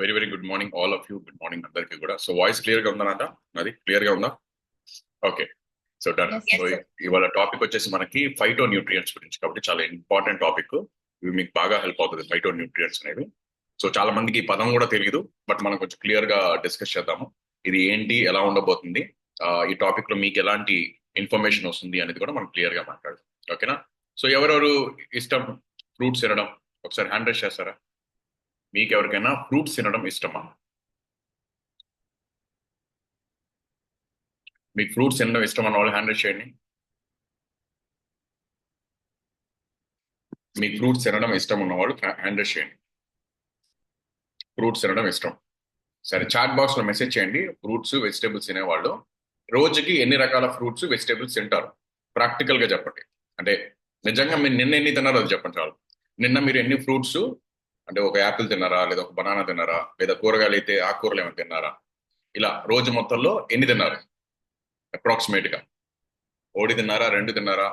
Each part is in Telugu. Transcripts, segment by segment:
Very very good morning all of you. Good morning అందరికీ కూడా. సో వాయిస్ క్లియర్ గా ఉందా? అది క్లియర్ గా ఉందా? Okay. So done. Yes, so sir. ఇవాళ టాపిక్ వచ్చేసి మనకి ఫైటో న్యూట్రియంట్స్ గురించి, కాబట్టి చాలా ఇంపార్టెంట్ టాపిక్. ఇవి మీకు బాగా హెల్ప్ అవుతుంది ఫైటో న్యూట్రియంట్స్ అనేవి. సో చాలా మందికి ఈ పదం కూడా తెలియదు, బట్ మనం కొంచెం క్లియర్ గా డిస్కస్ చేద్దాము. ఇది ఏంటి, ఎలా ఉండబోతుంది, ఈ టాపిక్ లో మీకు ఎలాంటి ఇన్ఫర్మేషన్ వస్తుంది అనేది కూడా మనం క్లియర్ గా మాట్లాడదాం. ఓకేనా? సో ఎవరెవరు ఇష్టం ఫ్రూట్స్ తినడం, ఒకసారి హ్యాండ్ రైస్ చేస్తారా? మీకు ఎవరికైనా ఫ్రూట్స్ తినడం ఇష్టమా? మీకు ఫ్రూట్స్ తినడం ఇష్టం అన్న వాళ్ళు హ్యాండ్ రైస్ చేయండి. మీకు ఫ్రూట్స్ తినడం ఇష్టం ఉన్నవాళ్ళు హ్యాండ్ రైస్ చేయండి. ఫ్రూట్స్ తినడం ఇష్టం. సరే, చాట్ బాక్స్ లో మెసేజ్ చేయండి. ఫ్రూట్స్ వెజిటేబుల్స్ తినేవాళ్ళు రోజుకి ఎన్ని రకాల ఫ్రూట్స్ వెజిటేబుల్స్ తింటారు? ప్రాక్టికల్ గా చెప్పండి. అంటే నిజంగా మీరు నిన్న ఎన్ని తిన్నారో అది చెప్పండి చాలు. నిన్న మీరు ఎన్ని ఫ్రూట్స్, అంటే ఒక యాపిల్ తిన్నారా, లేదా ఒక బనానా తిన్నారా, లేదా కూరగాయలు అయితే ఆకుకూరలు ఏమైనా తిన్నారా, ఇలా రోజు మొత్తంలో ఎన్ని తిన్నారు అప్రాక్సిమేట్ గా? ఒకటి తిన్నారా, రెండు తిన్నారా?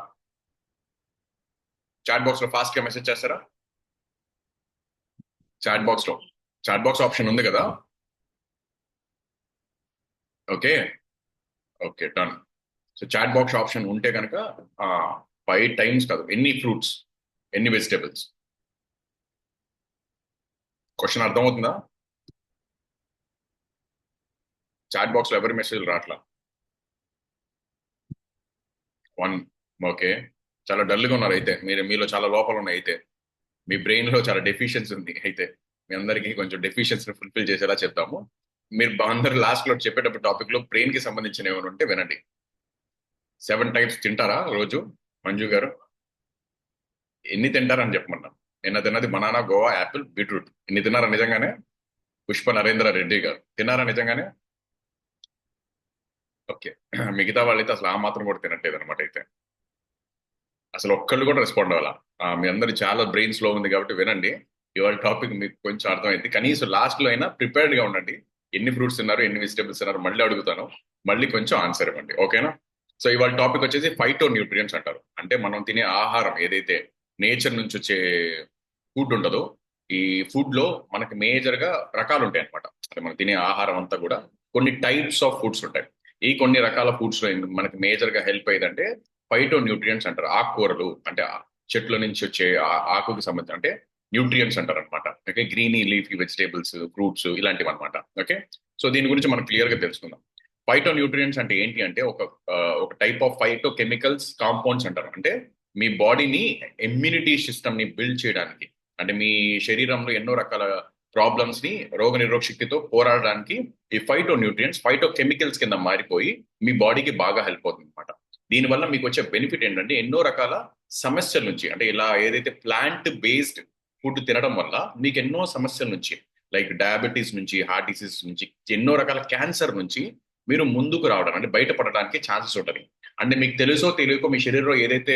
చాట్ బాక్స్ లో ఫాస్ట్ గా మెసేజ్ చేస్తారా? చాట్ బాక్స్ లో చాట్ బాక్స్ ఆప్షన్ ఉంది కదా? Okay. Okay, done. So chat box option ఉంటే కనుక 5 టైమ్స్ కాదు, ఎన్ని ఫ్రూట్స్, ఎన్ని వెజిటేబుల్స్? క్వశ్చన్ అర్థమవుతుందా? చాట్ బాక్స్ లో ఎవరి మెసేజ్ రావట్లా. 1. ఓకే. చాలా డల్గా ఉన్నారు అయితే, మీలో చాలా లోపాలు ఉన్నాయి అయితే, మీ బ్రెయిన్ లో చాలా డెఫిషియన్సీ ఉంది అయితే. మీ అందరికీ కొంచెం డెఫిషియన్సీ ఫుల్ఫిల్ చేసేలా చెప్తాము. మీరు అందరు లాస్ట్ లో చెప్పేటప్పుడు టాపిక్ లో బ్రెయిన్ కి సంబంధించిన ఏమైనా ఉంటే వినండి. 7 టైమ్స్ తింటారా రోజు? మంజు గారు ఎన్ని తింటారని చెప్పమన్నా. నిన్న తిన్నది బనానా, గోవా, యాపిల్, బీట్రూట్. ఇన్ని తిన్నారా నిజంగానే? పుష్ప నరేంద్ర రెడ్డి గారు తిన్నారా నిజంగానే? ఓకే. మిగతా వాళ్ళైతే అసలు ఆ మాత్రం కూడా తినట్లేదు అనమాట అయితే. అసలు ఒక్కళ్ళు కూడా రెస్పాండ్ అవ్వాలా. మీ అందరు చాలా బ్రెయిన్ స్లో ఉంది కాబట్టి వినండి. ఇవాళ టాపిక్ మీకు కొంచెం అర్థమైంది. కనీసం లాస్ట్ లో అయినా ప్రిపేర్డ్ గా ఉండండి. ఎన్ని ఫ్రూట్స్ తిన్నారు, ఎన్ని వెజిటేబుల్స్ తిన్నారు మళ్ళీ అడుగుతాను. మళ్ళీ కొంచెం ఆన్సర్ ఇవ్వండి, ఓకేనా? సో ఇవాళ టాపిక్ వచ్చేసి ఫైటో న్యూట్రియంట్స్ అంటారు. అంటే మనం తినే ఆహారం ఏదైతే నేచర్ నుంచి వచ్చే ఫుడ్ ఉండదో, ఈ ఫుడ్ లో మనకి మేజర్ గా రకాలు ఉంటాయి అనమాట. అంటే మనం తినే ఆహారం అంతా కూడా కొన్ని టైప్స్ ఆఫ్ ఫుడ్స్ ఉంటాయి. ఈ కొన్ని రకాల ఫుడ్స్ లో మనకి మేజర్ గా హెల్ప్ అయ్యేదంటే ఫైటో న్యూట్రియంట్స్ అంటారు. ఆకుకూరలు అంటే చెట్ల నుంచి వచ్చే ఆకుకి సంబంధించి అంటే న్యూట్రియంట్స్ అంటారు అనమాట. Okay, greeny leafy vegetables, fruits ఇలాంటివి అనమాట. ఓకే. సో దీని గురించి మనం క్లియర్ గా తెలుసుకుందాం. ఫైటో న్యూట్రియంట్స్ అంటే ఏంటి అంటే ఒక type of phyto chemicals compounds అంటారు. అంటే మీ బాడీని, ఇమ్యూనిటీ సిస్టమ్ ని బిల్డ్ చేయడానికి, అంటే మీ శరీరంలో ఎన్నో రకాల ప్రాబ్లమ్స్ ని రోగ నిరోధక శక్తితో పోరాడడానికి ఈ ఫైటో న్యూట్రియంట్స్ ఫైటో కెమికల్స్ కింద మారిపోయి మీ బాడీకి బాగా హెల్ప్ అవుతుంది అనమాట. దీనివల్ల మీకు వచ్చే బెనిఫిట్ ఏంటంటే ఎన్నో రకాల సమస్యల నుంచి, అంటే ఇలా ఏదైతే ప్లాంట్ బేస్డ్ ఫుడ్ తినడం వల్ల మీకు ఎన్నో సమస్యల నుంచి, లైక్ డయాబెటీస్ నుంచి, హార్ట్ డిసీజ్ నుంచి, ఎన్నో రకాల క్యాన్సర్ నుంచి మీరు ముందుకు రావడం, అంటే బయటపడడానికి ఛాన్సెస్ ఉంటుంది. అంటే మీకు తెలుసో తెలియకో మీ శరీరంలో ఏదైతే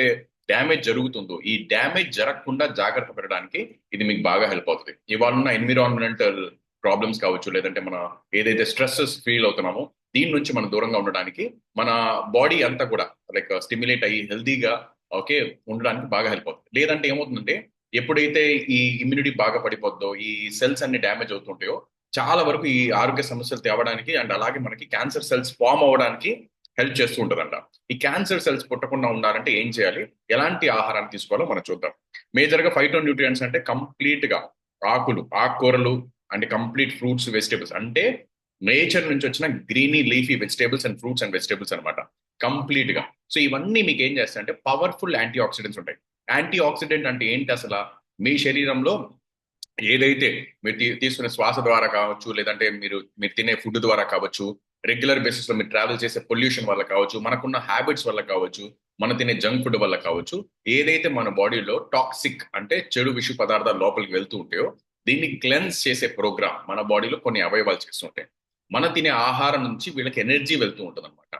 డ్యామేజ్ జరుగుతుందో ఈ డ్యామేజ్ జరగకుండా జాగ్రత్త పెట్టడానికి ఇది మీకు బాగా హెల్ప్ అవుతుంది. ఇవాళ ఉన్న ఎన్విరాన్మెంటల్ ప్రాబ్లమ్స్ కావచ్చు, లేదంటే మన ఏదైతే స్ట్రెస్సెస్ ఫీల్ అవుతున్నామో దీని నుంచి మనం దూరంగా ఉండడానికి మన బాడీ అంతా కూడా లైక్ స్టిమ్యులేట్ అయ్యి హెల్తీగా ఓకే ఉండడానికి బాగా హెల్ప్ అవుతుంది. లేదంటే ఏమవుతుందంటే ఎప్పుడైతే ఈ ఇమ్యూనిటీ బాగా పడిపోద్దో, ఈ సెల్స్ అన్ని డ్యామేజ్ అవుతుంటాయో చాలా వరకు ఈ ఆరోగ్య సమస్యలు తేవడానికి అండ్ అలాగే మనకి క్యాన్సర్ సెల్స్ ఫామ్ అవ్వడానికి హెల్ప్ చేస్తూ ఉంటుందంట. ఈ క్యాన్సర్ సెల్స్ పుట్టకుండా ఉండాలంటే ఏం చేయాలి, ఎలాంటి ఆహారాన్ని తీసుకోవాలో మనం చూద్దాం. మేజర్ గా ఫైటో న్యూట్రియంట్స్ అంటే కంప్లీట్ గా ఆకులు, ఆకుకూరలు, అంటే కంప్లీట్ ఫ్రూట్స్, వెజిటేబుల్స్, అంటే నేచర్ నుంచి వచ్చిన greeny leafy vegetables and fruits and vegetables అనమాట కంప్లీట్ గా. సో ఇవన్నీ మీకు ఏం చేస్తాయంటే పవర్ఫుల్ యాంటీ ఆక్సిడెంట్స్ ఉంటాయి. యాంటీ ఆక్సిడెంట్ అంటే ఏంటి అసలు? మీ శరీరంలో ఏదైతే మీరు తీసుకునే శ్వాస ద్వారా కావచ్చు, లేదంటే మీరు తినే ఫుడ్ ద్వారా కావచ్చు, రెగ్యులర్ బేసిస్ లో మీరు ట్రావెల్ చేసే పొల్యూషన్ వల్ల కావచ్చు, మనకున్న హ్యాబిట్స్ వల్ల కావచ్చు, మనం తినే జంక్ ఫుడ్ వల్ల కావచ్చు, ఏదైతే మన బాడీలో టాక్సిక్ అంటే చెడు విష పదార్థాలు లోపలికి వెళ్తూ ఉంటాయో దీన్ని క్లెన్స్ చేసే ప్రోగ్రామ్ మన బాడీలో కొన్ని అవయవాలు చేస్తుంటాయి. మన తినే ఆహారం నుంచి వీళ్ళకి ఎనర్జీ వెళ్తూ ఉంటుంది అనమాట.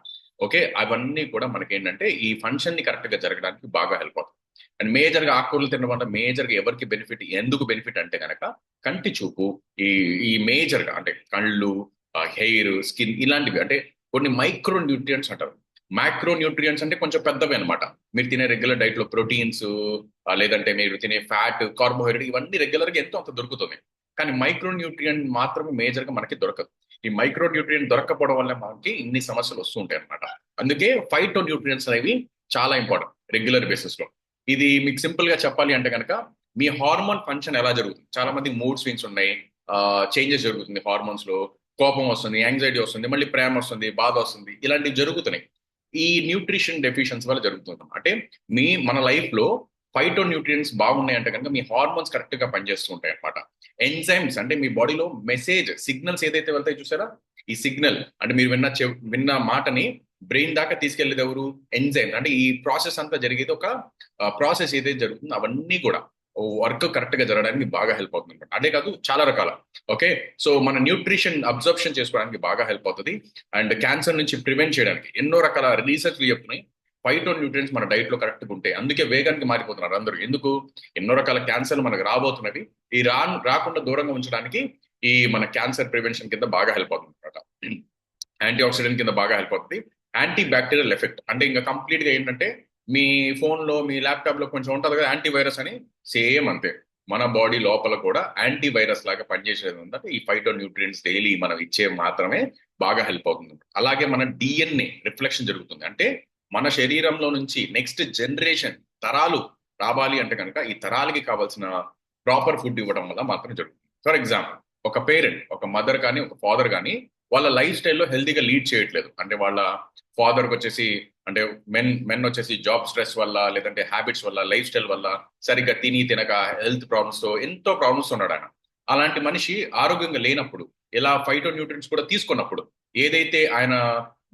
ఓకే, అవన్నీ కూడా మనకి ఏంటంటే ఈ ఫంక్షన్ ని కరెక్ట్ గా జరగడానికి బాగా హెల్ప్ అవుతుంది. అండ్ మేజర్ గా ఆకుకూరలు తినడం వల్ల మేజర్ గా ఎవరికి బెనిఫిట్, ఎందుకు బెనిఫిట్ అంటే కనుక కంటి చూపు, ఈ ఈ మేజర్ గా అంటే కళ్ళు, హెయిర్, స్కిన్ ఇలాంటివి, అంటే కొన్ని మైక్రో న్యూట్రియంట్స్ అంటారు. మైక్రో న్యూట్రియంట్స్ అంటే కొంచెం పెద్దవి అనమాట. మీరు తినే రెగ్యులర్ డైట్ లో ప్రోటీన్స్, లేదంటే మీరు తినే ఫ్యాట్, కార్బోహైడ్రేట్ ఇవన్నీ రెగ్యులర్ గా ఎంతో అంత దొరుకుతుంది. కానీ మైక్రో న్యూట్రియంట్ మాత్రమే మేజర్ గా మనకి దొరకదు. ఈ మైక్రో న్యూట్రియంట్ దొరకపోవడం వల్ల మనకి ఇన్ని సమస్యలు వస్తుంటాయి అనమాట. అందుకే ఫైటో న్యూట్రియంట్స్ అనేవి చాలా ఇంపార్టెంట్ రెగ్యులర్ బేసిస్ లో. ఇది మీకు సింపుల్ గా చెప్పాలి అంటే కనుక మీ హార్మోన్ ఫంక్షన్ ఎలా జరుగుతుంది, చాలా మంది మూడ్ స్వింగ్స్ ఉన్నాయి, చేంజెస్ జరుగుతుంది హార్మోన్స్ లో, కోపం వస్తుంది, యాంగ్జైటీ వస్తుంది, మళ్ళీ ప్రేమ వస్తుంది, బాధ వస్తుంది, ఇలాంటివి జరుగుతున్నాయి. ఈ న్యూట్రిషన్ డెఫిషియన్సీ వల్ల జరుగుతుంది. అంటే మన లైఫ్ లో ఫైటో న్యూట్రియంట్స్ బాగున్నాయి అంటే కనుక మీ హార్మోన్స్ కరెక్ట్ గా పనిచేస్తూ ఉంటాయి అనమాట. ఎంజైమ్స్ అంటే మీ బాడీలో మెసేజ్ సిగ్నల్స్ ఏదైతే వెళ్తాయి చూసారా, ఈ సిగ్నల్ అంటే మీరు విన్న మాటని బ్రెయిన్ దాకా తీసుకెళ్లేది ఎవరు? ఎంజైమ్. అంటే ఈ ప్రాసెస్ అంతా జరిగేది ఒక ప్రాసెస్ ఏదైతే జరుగుతుందో అవన్నీ కూడా వర్క్ కరెక్ట్ గా జరగడానికి బాగా హెల్ప్ అవుతుంది అనమాట. అదే కాదు చాలా రకాల. ఓకే, సో మన న్యూట్రిషన్ అబ్జర్ప్షన్ చేసుకోవడానికి బాగా హెల్ప్ అవుతుంది. అండ్ క్యాన్సర్ నుంచి ప్రివెంట్ చేయడానికి ఎన్నో రకాల రీసెర్చ్లు చెప్తున్నాయి. ఫైటో న్యూట్రియన్స్ మన డైట్ లో కరెక్ట్గా ఉంటాయి. అందుకే వేగానికి మారిపోతున్నారు అందరూ. ఎందుకు? ఎన్నో రకాల క్యాన్సర్లు మనకు రాబోతున్నవి. ఈ రాకుండా దూరంగా ఉంచడానికి ఈ మన క్యాన్సర్ ప్రివెన్షన్ కింద బాగా హెల్ప్ అవుతుంది అనమాట. యాంటీ ఆక్సిడెంట్ కింద బాగా హెల్ప్ అవుతుంది. యాంటీ బ్యాక్టీరియల్ ఎఫెక్ట్ అంటే ఇంకా కంప్లీట్ గా ఏంటంటే మీ ఫోన్ లో మీ ల్యాప్టాప్ లో కొంచెం ఉంటుంది కదా యాంటీ వైరస్ అని, సేమ్ అంతే మన బాడీ లోపల కూడా యాంటీ వైరస్ లాగా పనిచేసేది ఉందంటే ఈ ఫైటో న్యూట్రియంట్స్ డైలీ మనం ఇచ్చే మాత్రమే బాగా హెల్ప్ అవుతుంది. అలాగే మన డిఎన్ఏ రిఫ్లెక్షన్ జరుగుతుంది. అంటే మన శరీరంలో నుంచి నెక్స్ట్ జనరేషన్ తరాలు రావాలి అంటే కనుక ఈ తరాలకి కావాల్సిన ప్రాపర్ ఫుడ్ ఇవ్వడం వల్ల మాత్రం జరుగుతుంది. ఫర్ ఎగ్జాంపుల్, ఒక పేరెంట్, ఒక మదర్ కానీ ఒక ఫాదర్ కానీ వాళ్ళ లైఫ్ స్టైల్లో హెల్తీగా లీడ్ చేయట్లేదు అంటే వాళ్ళ ఫాదర్కి వచ్చేసి అంటే మెన్ వచ్చేసి జాబ్ స్ట్రెస్ వల్ల లేదంటే హ్యాబిట్స్ వల్ల లైఫ్ స్టైల్ వల్ల సరిగ్గా తినక హెల్త్ ప్రాబ్లమ్స్ తో ఎంతో ప్రాబ్లమ్స్ ఉన్నాడు ఆయన. అలాంటి మనిషి ఆరోగ్యంగా లేనప్పుడు ఇలా ఫైటో న్యూట్రియంట్స్ కూడా తీసుకున్నప్పుడు ఏదైతే ఆయన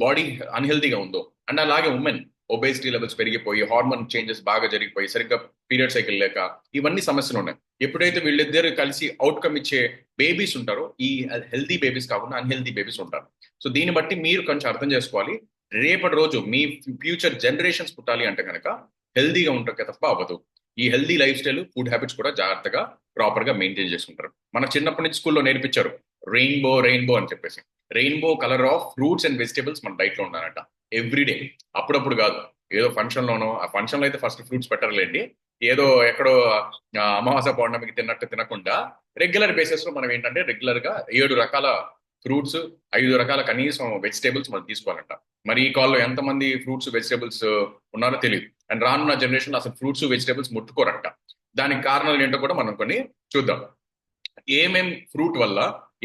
బాడీ అన్హెల్తీగా ఉందో, అండ్ అలాగే ఉమెన్ ఒబేసిటీ లెవెల్స్ పెరిగిపోయి హార్మోన్ చేంజెస్ బాగా జరిగిపోయి సరిగ్గా పీరియడ్ సైకిల్ లేక ఇవన్నీ సమస్యలు ఉన్నాయి. ఎప్పుడైతే వీళ్ళిద్దరు కలిసి అవుట్కమ్ ఇచ్చే బేబీస్ ఉంటారో ఈ హెల్తీ బేబీస్ కాకుండా అన్హెల్తీ బేబీస్ ఉంటారు. సో దీన్ని బట్టి మీరు కొంచెం అర్థం చేసుకోవాలి. రేపటి రోజు మీ ఫ్యూచర్ జనరేషన్స్ పుట్టాలి అంటే కనుక హెల్దీగా ఉంటారు తప్ప అవ్వదు. ఈ healthy life style food habits కూడా జాగ్రత్తగా ప్రాపర్ గా మెయింటైన్ చేసుకుంటారు. మన చిన్నప్పటి నుంచి స్కూల్లో నేర్పించారు రెయిన్బో రెయిన్బో అని చెప్పేసి. Rainbow colour of fruits and vegetables మన డైట్ లో ఉండాలంట ఎవ్రీడే. అప్పుడప్పుడు కాదు, ఏదో ఫంక్షన్ లోనో, ఆ ఫంక్షన్ లో అయితే ఫస్ట్ ఫ్రూట్స్ పెట్టరులేండి, ఏదో ఎక్కడో అమావాస్య పౌర్ణమికి తిన్నట్టు తినకుండా రెగ్యులర్ బేసిస్ లో మనం ఏంటంటే రెగ్యులర్ గా 7 రకాల ఫ్రూట్స్, 5 రకాల కనీసం వెజిటేబుల్స్ మనం తీసుకోవాలంట. మరి ఈ కాల్లో ఎంతమంది ఫ్రూట్స్ వెజిటేబుల్స్ ఉన్నారో తెలియదు. అండ్ రానున్న జనరేషన్ అసలు ఫ్రూట్స్ వెజిటేబుల్స్ ముట్టుకోరంట. దానికి కారణాలు ఏంటో కూడా మనం కొన్ని చూద్దాం. ఏమేం ఫ్రూట్ వల్ల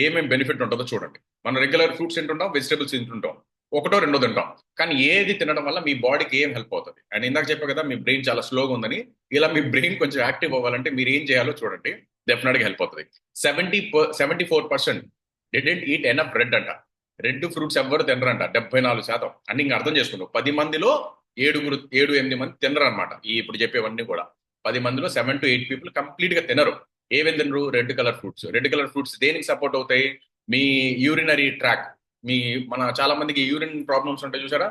ఏమేం బెనిఫిట్ ఉంటుందో చూడండి. మనం రెగ్యులర్ ఫ్రూట్స్ తింటుంటాం, వెజిటేబుల్స్ తింటుంటాం, ఒకటో రెండో తింటాం, కానీ ఏది తినడం వల్ల మీ బాడీకి ఏం హెల్ప్ అవుతుంది? అండ్ ఇందాక చెప్పా కదా మీ బ్రెయిన్ చాలా స్లోగా ఉందని. ఇలా మీ బ్రెయిన్ కొంచెం యాక్టివ్ అవ్వాలంటే మీరు ఏం చేయాలో చూడండి, డెఫినెట్ గా హెల్ప్ అవుతుంది. 74% డిడెంట్ ఈట్ ఎనఫ్ రెడ్ అంట. రెడ్ ఫ్రూట్స్ ఎవ్వరు తినరంట, 74%. అంటే ఇంకా అర్థం చేసుకున్నావు, 10 మందిలో 7 8 మంది తినరు అనమాట. ఈ ఇప్పుడు చెప్పేవన్నీ కూడా 10 మందిలో 7 to 8 పీపుల్ కంప్లీట్ గా తినరు. ఏమేం తినరు? Red colour fruits. Red colour fruits దేనికి సపోర్ట్ అవుతాయి? మీ యూరినరీ ట్రాక్, మన చాలా మందికి యూరిన్ ప్రాబ్లమ్స్ ఉంటాయి చూసారా,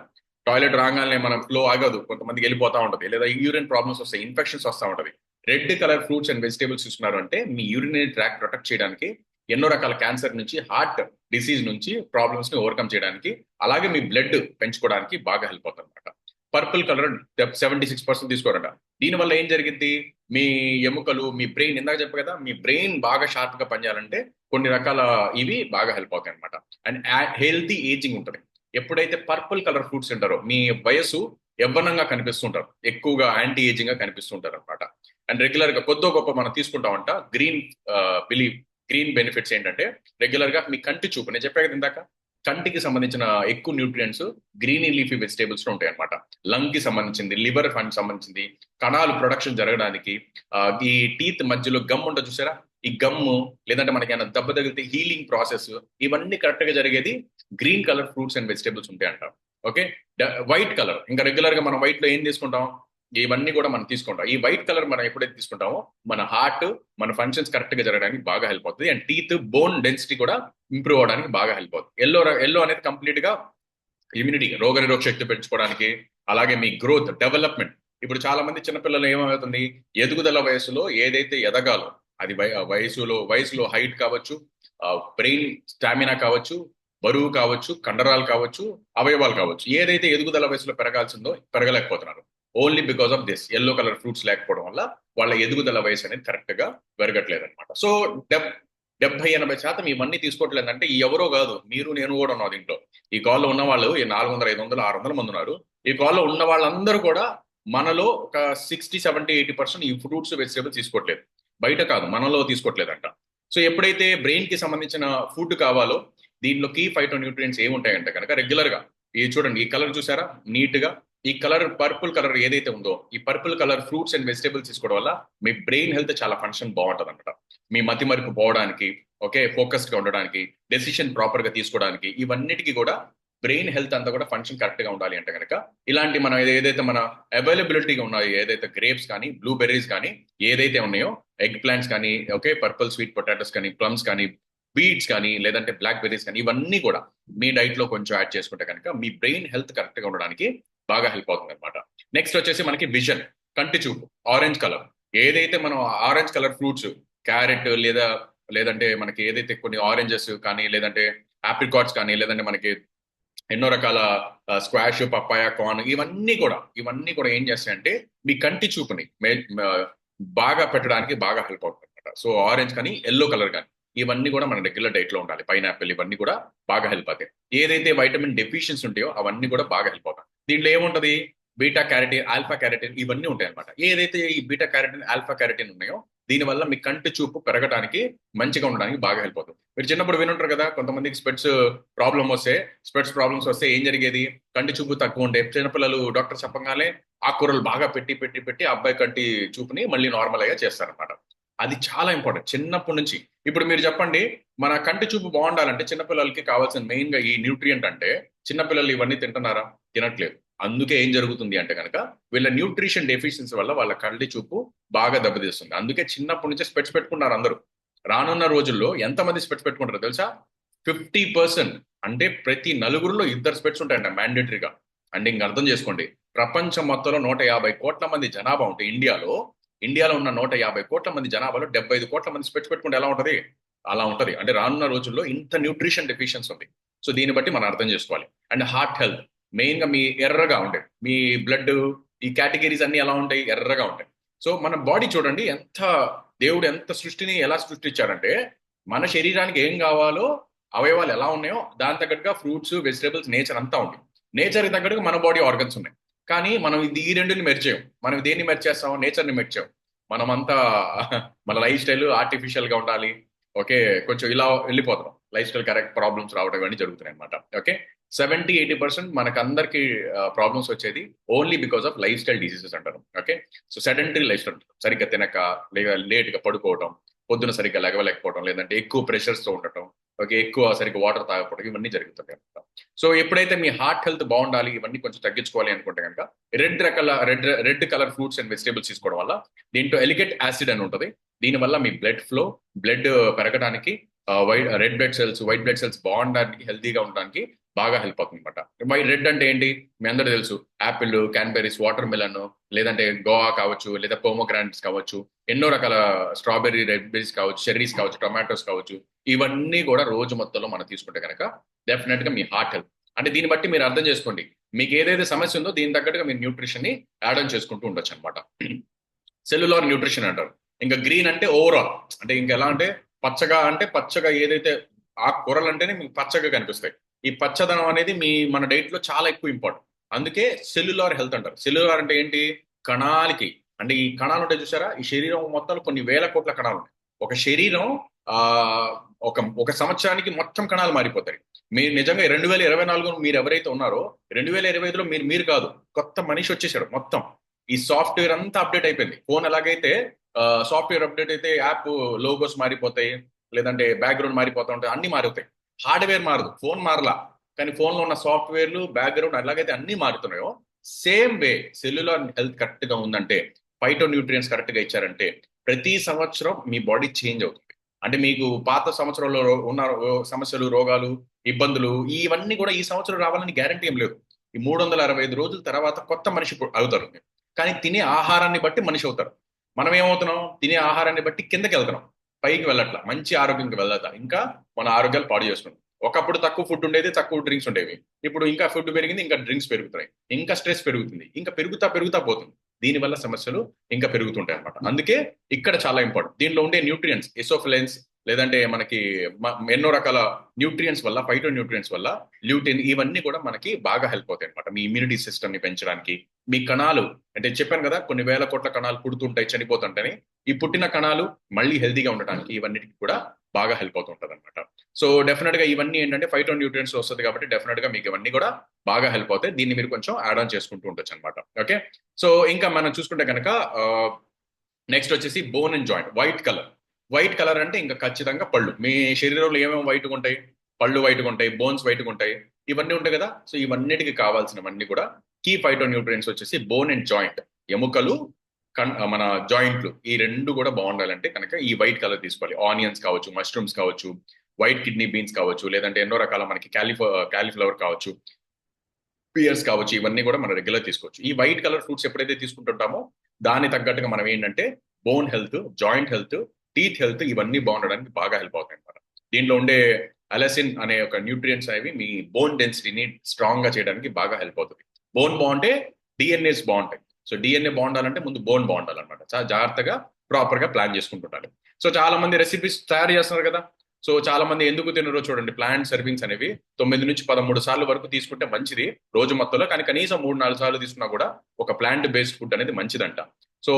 టాయిలెట్ రాగానే మన ఫ్లో ఆగదు, కొంతమందికి వెళ్ళిపోతా ఉంటది, లేదా యూరిన్ ప్రాబ్లమ్స్ వస్తాయి, ఇన్ఫెక్షన్స్ వస్తూ ఉంటది. Red colour fruits and vegetables చూస్తున్నారు అంటే మీ యూరినరీ ట్రాక్ ప్రొటెక్ట్ చేయడానికి, ఎన్నో రకాల క్యాన్సర్ నుంచి, హార్ట్ డిసీజ్ నుంచి ప్రాబ్లమ్స్ ని ఓవర్కమ్ చేయడానికి, అలాగే మీ బ్లడ్ పెంచుకోవడానికి బాగా హెల్ప్ అవుతుంది అనమాట. Purple colour 76% తీసుకోరట. దీనివల్ల ఏం జరిగింది? మీ ఎముకలు, మీ బ్రెయిన్, ఇందాక చెప్పా కదా, మీ బ్రెయిన్ బాగా షార్ప్ గా పనిచేయాలంటే కొన్ని రకాల ఇవి బాగా హెల్ప్ అవుతాయి అనమాట. అండ్ హెల్తీ ఏజింగ్ ఉంటుంది. ఎప్పుడైతే పర్పుల్ కలర్ ఫ్రూట్స్ తింటారో మీ వయసు యవ్వనంగా కనిపిస్తుంటారు, ఎక్కువగా యాంటీ ఏజింగ్ గా కనిపిస్తుంటారు అనమాట. అండ్ రెగ్యులర్ గా కొద్దో గొప్ప మనం తీసుకుంటామంట గ్రీన్ బెనిఫిట్స్ ఏంటంటే రెగ్యులర్ గా మీ కంటి చూపు, నేను చెప్పా కదా ఇందాక, కంటికి సంబంధించిన ఎక్కువ న్యూట్రియంట్స్ గ్రీన్ లీఫీ వెజిటేబుల్స్ లో ఉంటాయి అనమాట. లంగ్ కి సంబంధించింది, లివర్ ఫండ్ సంబంధించింది, కణాలు ప్రొడక్షన్ జరగడానికి, ఈ టీత్ మధ్యలో గమ్ ఉంటుంది చూసారా, ఈ గమ్ము, లేదంటే మనకి ఏమైనా దెబ్బ తగిలితే హీలింగ్ ప్రాసెస్, ఇవన్నీ కరెక్ట్ గా జరిగేది green colour fruits and vegetables ఉంటాయి అంట. ఓకే, వైట్ కలర్, ఇంకా రెగ్యులర్ గా మనం వైట్ లో ఏం తీసుకుంటాం? ఇవన్నీ కూడా మనం తీసుకుంటాం. ఈ వైట్ కలర్ మనం ఎప్పుడైతే తీసుకుంటామో మన హార్ట్, మన ఫంక్షన్స్ కరెక్ట్ గా జరగడానికి బాగా హెల్ప్ అవుతుంది. అండ్ టీత్ బోన్ డెన్సిటీ కూడా ఇంప్రూవ్ అవడానికి బాగా హెల్ప్ అవుతుంది. ఎల్లో అనేది కంప్లీట్ గా ఇమ్యూనిటీ, రోగనిరోధక శక్తి పెంచుకోవడానికి, అలాగే మీ గ్రోత్ డెవలప్మెంట్. ఇప్పుడు చాలా మంది చిన్నపిల్లలు ఏమవుతుంది, ఎదుగుదల వయసులో ఏదైతే ఎదగాలో అది వయసులో హైట్ కావచ్చు, బ్రెయిన్ స్టామినా కావచ్చు, బరువు కావచ్చు, కండరాలు కావచ్చు, అవయవాలు కావచ్చు, ఏదైతే ఎదుగుదల వయసులో పెరగాల్సిందో పెరగలేకపోతున్నారు. Only because of this yellow colour fruits లేకపోవడం వల్ల వాళ్ళ ఎదుగుదల వయసు అనేది కరెక్ట్ గా పెరగట్లేదు అనమాట. సో 70-80% ఇవన్నీ తీసుకోవట్లేదంటే ఈ ఎవరో కాదు, మీరు నేను కూడా ఉన్నాం దీంట్లో. ఈ కాల్లో ఉన్న వాళ్ళు ఈ 400, 500, 600 మంది ఉన్నారు. ఈ కాల్లో ఉన్న వాళ్ళందరూ కూడా మనలో ఒక 60, 70, 80% ఈ ఫ్రూట్స్ వెజిటేబుల్స్ తీసుకోవట్లేదు. బయట కాదు, మనలో తీసుకోవట్లేదంట. సో ఎప్పుడైతే బ్రెయిన్ కి సంబంధించిన ఫుడ్ కావాలో, దీనిలో కీ ఫైటో న్యూట్రియంట్స్ ఏముంటాయంటే కనుక రెగ్యులర్ గా ఈ చూడండి, ఈ కలర్ చూసారా నీట్ గా, ఈ కలర్ పర్పుల్ కలర్ ఏదైతే ఉందో, ఈ purple colour fruits and vegetables తీసుకోవడం వల్ల మీ బ్రెయిన్ హెల్త్ చాలా ఫంక్షన్ బాగుంటుంది అనమాట. మీ మతి మరుపు పోవడానికి, ఓకే, ఫోకస్డ్ గా ఉండడానికి, డెసిషన్ ప్రాపర్ గా తీసుకోవడానికి, ఇవన్నిటికీ కూడా బ్రెయిన్ హెల్త్ అంతా కూడా ఫంక్షన్ కరెక్ట్ గా ఉండాలి అంటే కనుక ఇలాంటి మనం ఏదైతే మన అవైలబిలిటీగా ఉన్నాయో, ఏదైతే గ్రేప్స్ కానీ, బ్లూబెర్రీస్ కానీ ఏదైతే ఉన్నాయో, ఎగ్ ప్లాంట్స్ కానీ, ఓకే, పర్పుల్ స్వీట్ పొటాటోస్ కానీ, ప్లమ్స్ కానీ, బీట్స్ కానీ, లేదంటే బ్లాక్ బెర్రీస్ కానీ, ఇవన్నీ కూడా మీ డైట్ లో కొంచెం యాడ్ చేసుకుంటే కనుక మీ బ్రెయిన్ హెల్త్ కరెక్ట్ గా ఉండడానికి బాగా హెల్ప్ అవుతుంది అనమాట. నెక్స్ట్ వచ్చేసి మనకి విజన్, కంటి చూపు. ఆరెంజ్ కలర్, ఏదైతే మనం ఆరెంజ్ కలర్ ఫ్రూట్స్, క్యారెట్ లేదంటే మనకి ఏదైతే కొన్ని ఆరెంజెస్ కానీ, లేదంటే ఆప్రికాట్స్ కానీ, లేదంటే మనకి ఎన్నో రకాల స్క్వాష్, పప్పాయ, కార్న్, ఇవన్నీ కూడా ఏం చేస్తాయంటే మీ కంటి చూపుని బాగా పెట్టడానికి బాగా హెల్ప్ అవుతుంది అనమాట. సో ఆరెంజ్ కానీ, ఎల్లో కలర్ కానీ, ఇవన్నీ కూడా మన రెగ్యులర్ డైట్ లో ఉండాలి. పైనాపిల్, ఇవన్నీ కూడా బాగా హెల్ప్ అవుతాయి. ఏదైతే వైటమిన్ డెఫిషియన్స్ ఉంటాయో అవన్నీ కూడా బాగా హెల్ప్ అవుతాయి. దీంట్లో ఏముంటది, బీటా క్యారటిన్, ఆల్ఫా క్యారటిన్, ఇవన్నీ ఉంటాయి అనమాట. ఏదైతే ఈ బీటా క్యారటిన్, ఆల్ఫా క్యారటిన్ ఉన్నాయో దీనివల్ల మీ కంటి చూపు పెరగడానికి, మంచిగా ఉండడానికి బాగా హెల్ప్ అవుతుంది. మీరు చిన్నప్పుడు వినుంటారు కదా, కొంతమందికి స్పెట్స్ ప్రాబ్లమ్స్ వస్తే ఏం జరిగేది, కంటి చూపు తక్కువ ఉండే చిన్నపిల్లలు డాక్టర్ చెప్పగానే ఆకుకూరలు బాగా పెట్టి పెట్టి పెట్టి అబ్బాయి కంటి చూపుని మళ్ళీ నార్మల్ గా చేస్తారనమాట. అది చాలా ఇంపార్టెంట్ చిన్నప్పటి నుంచి. ఇప్పుడు మీరు చెప్పండి, మన కంటి చూపు బాగుండాలంటే చిన్నపిల్లలకి కావాల్సిన మెయిన్ గా ఈ న్యూట్రియంట్ అంటే, చిన్నపిల్లలు ఇవన్నీ తింటున్నారా? తినట్లేదు. అందుకే ఏం జరుగుతుంది అంటే కనుక వీళ్ళ న్యూట్రిషన్ డెఫిషియన్సీ వల్ల వాళ్ళ కంటి చూపు బాగా దెబ్బతీస్తుంది. అందుకే చిన్నప్పటి నుంచే స్పెట్స్ పెట్టుకున్నారు అందరూ. రానున్న రోజుల్లో ఎంతమంది స్పెట్స్ పెట్టుకుంటారో తెలుసా? 50%. అంటే ప్రతి నలుగురిలో 2 స్పెట్స్ ఉంటాయంట మ్యాండేటరీగా. అంటే ఇంక అర్థం చేసుకోండి, ప్రపంచం మొత్తంలో 150 కోట్ల మంది జనాభా ఉంటే ఇండియాలో ఉన్న 150 కోట్ల మంది జనాభాలో 75 కోట్ల మంది స్పెట్స్ పెట్టుకుంటే ఎలా ఉంటది? అలా ఉంటది. అంటే రానున్న రోజుల్లో ఇంత న్యూట్రిషన్ డెఫిషియన్స్ ఉంది. సో దీన్ని బట్టి మనం అర్థం చేసుకోవాలి. అండ్ హార్ట్ హెల్త్, మెయిన్ గా మీ ఎర్రగా ఉంటాయి, మీ బ్లడ్, ఈ కేటగిరీస్ అన్ని ఎలా ఉంటాయి? ఎర్రగా ఉంటాయి. సో మన బాడీ చూడండి, దేవుడు ఎంత సృష్టిని ఎలా సృష్టించారంటే, మన శరీరానికి ఏం కావాలో, అవయవాలు ఎలా ఉన్నాయో దాని తగ్గట్టుగా ఫ్రూట్స్, వెజిటేబుల్స్, నేచర్ అంతా ఉంది. నేచర్ కి తగ్గట్టుగా మన బాడీ ఆర్గన్స్ ఉన్నాయి. కానీ మనం ఈ రెండుని మెర్చాం. మనం దేన్ని మెర్చేస్తాం? నేచర్ని మెర్చాం. మనమంతా మన లైఫ్ స్టైల్ ఆర్టిఫిషియల్ గా ఉండాలి, ఓకే, కొంచెం ఇలా వెళ్ళిపోతాం. లైఫ్ స్టైల్ కరెక్ట్ ప్రాబ్లమ్స్ రావడం ఇవన్నీ జరుగుతున్నాయి అనమాట. ఓకే, 70-80% మనకు అందరికి ప్రాబ్లమ్స్ వచ్చేది only because of lifestyle diseases అంటారు. Okay, so sedentary lifestyle, సరిగ్గా తినక, లేదా లేట్ గా పడుకోవడం, పొద్దున సరిగ్గా లెగవలేకపోవడం, లేదంటే ఎక్కువ ప్రెషర్స్ తో ఉండటం, ఓకే, ఎక్కువ సరిగ్గా వాటర్ తాగకపోవడం, ఇవన్నీ జరుగుతుంది అనమాట. సో ఎప్పుడైతే మీ హార్ట్ హెల్త్ బాగుండాలి, ఇవన్నీ కొంచెం తగ్గించుకోవాలి అనుకుంటే కనుక red colour fruits and vegetables తీసుకోవడం వల్ల, దీంట్లో ఎలిగేట్ యాసిడ్ అని ఉంటుంది. దీనివల్ల మీ బ్లడ్ పెరగడానికి, red blood cells, white blood cells బాగుండడానికి, హెల్తీగా ఉండడానికి బాగా హెల్ప్ అవుతుంది అనమాట. రెడ్ అంటే ఏంటి? మీ అందరూ తెలుసు, యాపిల్, క్యాన్బెరీస్, వాటర్ మిలన్, లేదంటే గోవా కావచ్చు, లేదా పోమోగ్రానైట్స్ కావచ్చు, ఎన్నో రకాల స్ట్రాబెర్రీ, రెడ్ బెర్రీస్ కావచ్చు, చెర్రీస్ కావచ్చు, టొమాటోస్ కావచ్చు, ఇవన్నీ కూడా రోజు మొత్తంలో మనం తీసుకుంటే కనుక డెఫినెట్ గా మీ హార్ట్ హెల్త్, అంటే దీన్ని బట్టి మీరు అర్థం చేసుకోండి, మీకు ఏదైతే సమస్య ఉందో దీని తగ్గట్టుగా మీరు న్యూట్రిషన్ ని యాడ్ ఆన్ చేసుకుంటూ ఉండొచ్చు అనమాట. సెల్యులార్ న్యూట్రిషన్ అంటారు. ఇంకా గ్రీన్ అంటే ఓవరాల్, అంటే ఇంకా ఎలా అంటే పచ్చగా ఏదైతే కూరలు అంటేనే మీకు పచ్చగా కనిపిస్తాయి. ఈ పచ్చదనం అనేది మన డైట్ లో చాలా ఎక్కువ ఇంపార్టెంట్. అందుకే సెల్యులార్ హెల్త్ అంటారు. సెల్యులార్ అంటే ఏంటి? కణాలకి, అంటే ఈ కణాలు ఉంటాయి చూసారా, ఈ శరీరం మొత్తంలో కొన్ని వేల కోట్ల కణాలు ఉంటాయి. ఒక శరీరం ఆ ఒక సంవత్సరానికి మొత్తం కణాలు మారిపోతాయి. మీరు నిజంగా 2024 మీరు ఎవరైతే ఉన్నారో, 2025లో మీరు కాదు, కొత్త మనిషి వచ్చేసాడు. మొత్తం ఈ సాఫ్ట్వేర్ అంతా అప్డేట్ అయిపోయింది. ఫోన్ ఎలాగైతే సాఫ్ట్వేర్ అప్డేట్ అయితే యాప్ లోగోస్ మారిపోతాయి, లేదంటే బ్యాక్గ్రౌండ్ మారిపోతా ఉంటాయి, అన్ని మారుతాయి. హార్డ్వేర్ మారదు, ఫోన్ మారలా, కానీ ఫోన్ లో ఉన్న సాఫ్ట్వేర్లు, బ్యాక్గ్రౌండ్ ఎలాగైతే అన్ని మారుతున్నాయో, same way cellular health correct గా ఉందంటే, ఫైటో న్యూట్రియంట్స్ కరెక్ట్ గా ఇచ్చారంటే, ప్రతి సంవత్సరం మీ బాడీ చేంజ్ అవుతుంది. అంటే మీకు పాత సంవత్సరంలో ఉన్న సమస్యలు, రోగాలు, ఇబ్బందులు, ఇవన్నీ కూడా ఈ సంవత్సరం రావాలని గ్యారంటీ ఏం లేదు. ఈ 365 రోజుల తర్వాత కొత్త మనిషి అవుతారు. కానీ తినే ఆహారాన్ని బట్టి మనిషి అవుతారు. మనం ఏమవుతున్నాం? తినే ఆహారాన్ని బట్టి కిందకి వెళ్తున్నాం, పైకి వెళ్ళట్లా, మంచి ఆరోగ్యంకి వెళ్ళదా, ఇంకా మన ఆరోగ్యాలు పాడు చేసుకుంటాం. ఒకప్పుడు తక్కువ ఫుడ్ ఉండేది, తక్కువ డ్రింక్స్ ఉండేవి. ఇప్పుడు ఇంకా ఫుడ్ పెరిగింది, ఇంకా డ్రింక్స్ పెరుగుతున్నాయి, ఇంకా స్ట్రెస్ పెరుగుతుంది, ఇంకా పెరుగుతా పోతుంది. దీనివల్ల సమస్యలు ఇంకా పెరుగుతుంటాయి అనమాట. అందుకే ఇక్కడ చాలా ఇంపార్టెంట్. దీనిలో ఉండే న్యూట్రియంట్స్, ఎసోఫిలెన్స్, లేదంటే మనకి ఎన్నో రకాల న్యూట్రియంట్స్ వల్ల, ఫైటో న్యూట్రియంట్స్ వల్ల ల్యూటిన్, ఇవన్నీ కూడా మనకి బాగా హెల్ప్ అవుతాయి అనమాట మీ ఇమ్యూనిటీ సిస్టమ్ ని పెంచడానికి. మీ కణాలు, అంటే చెప్పాను కదా కొన్ని వేల కోట్ల కణాలు పుడుతుంటాయి, చనిపోతుంటాయి. ఈ పుట్టిన కణాలు మళ్ళీ హెల్తీగా ఉండడానికి ఇవన్నిటికి కూడా బాగా హెల్ప్ అవుతుంటది అనమాట. సో డెఫినెట్ గా ఇవన్నీ ఏంటంటే ఫైటో న్యూట్రియంట్స్ వస్తుంది కాబట్టి డెఫినెట్ గా మీకు ఇవన్నీ కూడా బాగా హెల్ప్ అవుతాయి. దీన్ని మీరు కొంచెం యాడ్ ఆన్ చేసుకుంటూ ఉండొచ్చు అనమాట. ఓకే, సో ఇంకా మనం చూసుకుంటే కనుక నెక్స్ట్ వచ్చేసి bone and joint. White colour, white colour అంటే ఇంకా ఖచ్చితంగా పళ్ళు. మీ శరీరంలో ఏమేమి వైట్గా ఉంటాయి? పళ్ళు వైట్గా ఉంటాయి, బోన్స్ వైట్గా ఉంటాయి, ఇవన్నీ ఉంటాయి కదా. సో ఇవన్నిటికి కావాల్సినవన్నీ కూడా కీ ఫైటో న్యూట్రియంట్స్ వచ్చేసి బోన్ అండ్ జాయింట్, ఎముకలు, మన జాయింట్లు, ఈ రెండు కూడా బాగుండాలంటే కనుక ఈ వైట్ కలర్ తీసుకోవాలి. ఆనియన్స్ కావచ్చు, మష్రూమ్స్ కావచ్చు, వైట్ కిడ్నీ బీన్స్ కావచ్చు, లేదంటే ఎన్నో రకాల మనకి క్యాలీఫ్లవర్ కావచ్చు, పియర్స్ కావచ్చు, ఇవన్నీ కూడా మనం రెగ్యులర్ తీసుకోవచ్చు. ఈ వైట్ కలర్ ఫ్రూట్స్ ఎప్పుడైతే తీసుకుంటుంటామో దాని తగ్గట్టుగా మనం ఏంటంటే bone health, joint health, teeth health, ఇవన్నీ బాగుండడానికి బాగా హెల్ప్ అవుతాయి అన్నమాట. దీంట్లో ఉండే అలసిన్ అనే ఒక న్యూట్రియంట్స్ అనేవి మీ బోన్ డెన్సిటీని స్ట్రాంగ్ గా చేయడానికి బాగా హెల్ప్ అవుతుంది. బోన్ బాగుంటే డిఎన్ఏస్ బాగుంటాయి. సో డిఎన్ఏ బాగుండాలంటే ముందు బోన్ బాగుండాలన్నమాట. చాలా జాగ్రత్తగా ప్రాపర్ గా ప్లాన్ చేసుకుంటుంటారు. సో చాలా మంది రెసిపీస్ తయారు చేస్తున్నారు కదా. సో చాలా మంది ఎందుకు తినరో చూడండి. ప్లాంట్ సర్వింగ్స్ అనేవి 9 నుంచి 13 సార్లు వరకు తీసుకుంటే మంచిది రోజు మొత్తంలో, కానీ కనీసం 3-4 సార్లు తీసుకున్నా కూడా ఒక ప్లాంట్ బేస్డ్ ఫుడ్ అనేది మంచిదంట. సో